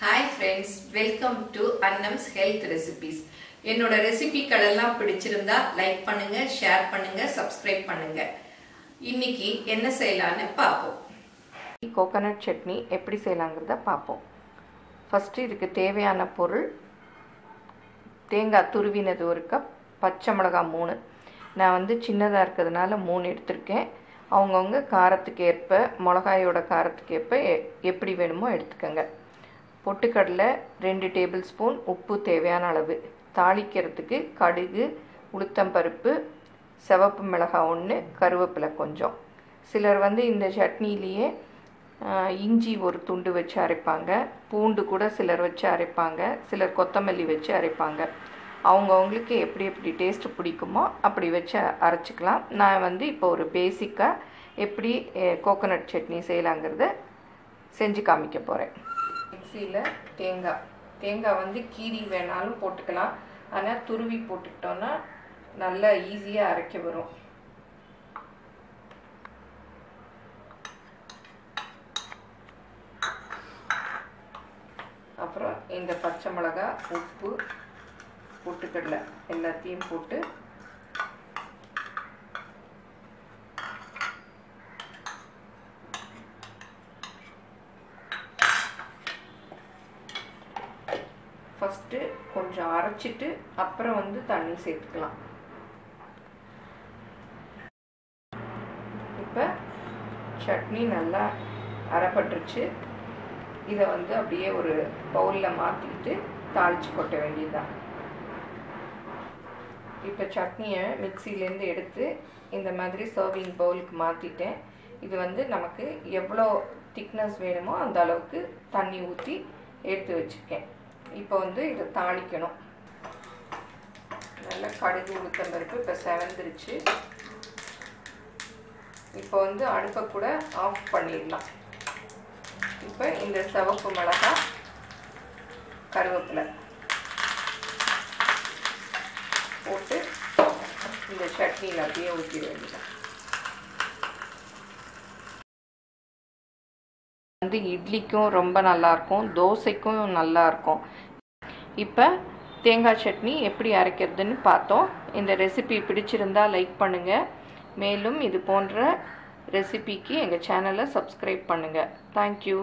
Hi friends, welcome to Annams Health Recipes. என்னோட ரெசிபிகள் எல்லாம் பிடிச்சிருந்தா லைக் பண்ணுங்க, ஷேர் பண்ணுங்க, சப்ஸ்கிரைப் பண்ணுங்க. இன்னைக்கு என்ன செய்யலாம்னு பாப்போம். கோகனட் சட்னி எப்படி செய்யலாம்ங்கறத பாப்போம். ஃபர்ஸ்ட் இதுக்கு தேவையான பொருள் தேங்காய் துருவினது 1 கப், பச்சை மிளகாய் 3. நான் வந்து சின்னதா இருக்கிறதுனால 3 எடுத்துர்க்கேன். அவங்கவங்க காரத்துக்கு ஏற்ப மிளகாயோட காரத்துக்கு ஏற்ப எப்படி வேணுமோ எடுத்துக்கங்க. பொட்டுக்கடலை 2 டேபிள் ஸ்பூன், உப்பு தேவையான அளவு. தாளிக்கிறதுக்கு கடுகு, உளுத்தம்பருப்பு, சிவப்பு மிளகாய் 1, கருவேப்பிலை கொஞ்சம். சிலர் வந்து இந்த சட்னியிலேயே இஞ்சி ஒரு துண்டு வச்சு அரைப்பாங்க, பூண்டு கூட சிலர் வச்சு அரைப்பாங்க, சிலர் கொத்தமல்லி வச்சு அரைப்பாங்க. அவங்கவுங்களுக்கு எப்படி எப்படி டேஸ்ட் பிடிக்குமோ அப்படி வச்சு அரைச்சிக்கலாம். நான் வந்து இப்போ ஒரு பேசிக்காக எப்படி கோகனட் சட்னி செய்யலாங்கிறத செஞ்சு காமிக்க போகிறேன். மிக்சியில் தேங்காய் வந்து கீரி வேணாலும் போட்டுக்கலாம், ஆனால் துருவி போட்டுக்கிட்டோன்னா நல்லா ஈஸியாக அரைக்க வரும். அப்புறம் இந்த பச்சை மிளகாய், உப்பு, பொட்டுக்கடலை எல்லாத்தையும் போட்டு ஃபஸ்ட்டு கொஞ்சம் அரைச்சிட்டு அப்புறம் வந்து தண்ணி சேர்த்துக்கலாம். இப்போ சட்னி நல்லா அரைப்பட்டுருச்சு. இதை வந்து அப்படியே ஒரு பவுலில் மாற்றிட்டு தாளித்து கொட்ட வேண்டியதுதான். இப்போ சட்னியை மிக்சிலேருந்து எடுத்து இந்த மாதிரி சர்விங் பவுலுக்கு மாற்றிட்டேன். இது வந்து நமக்கு எவ்வளோ திக்னஸ் வேணுமோ அந்த அளவுக்கு தண்ணி ஊற்றி எடுத்து வச்சுருக்கேன். இப்போ வந்து இதை தாளிக்கணும். நல்லா கடுகு, உளுத்தம்பருப்பு இப்போ செவந்துருச்சு. இப்போ வந்து அடுப்பை கூட ஆஃப் பண்ணிடலாம். இப்போ இந்த சிவப்பு மிளகாய், கருவேப்பிலை போட்டு இந்த சட்னியில் அப்படியே ஊற்றிட வேண்டியதான். வந்து இட்லிக்கும் ரொம்ப நல்லாயிருக்கும், தோசைக்கும் நல்லாயிருக்கும். இப்போ தேங்காய் சட்னி எப்படி அரைக்கிறதுன்னு பார்த்தோம். இந்த ரெசிபி பிடிச்சிருந்தா லைக் பண்ணுங்கள். மேலும் இது போன்ற ரெசிபிக்கு எங்கள் சேனலை சப்ஸ்கிரைப் பண்ணுங்கள். தேங்க்யூ.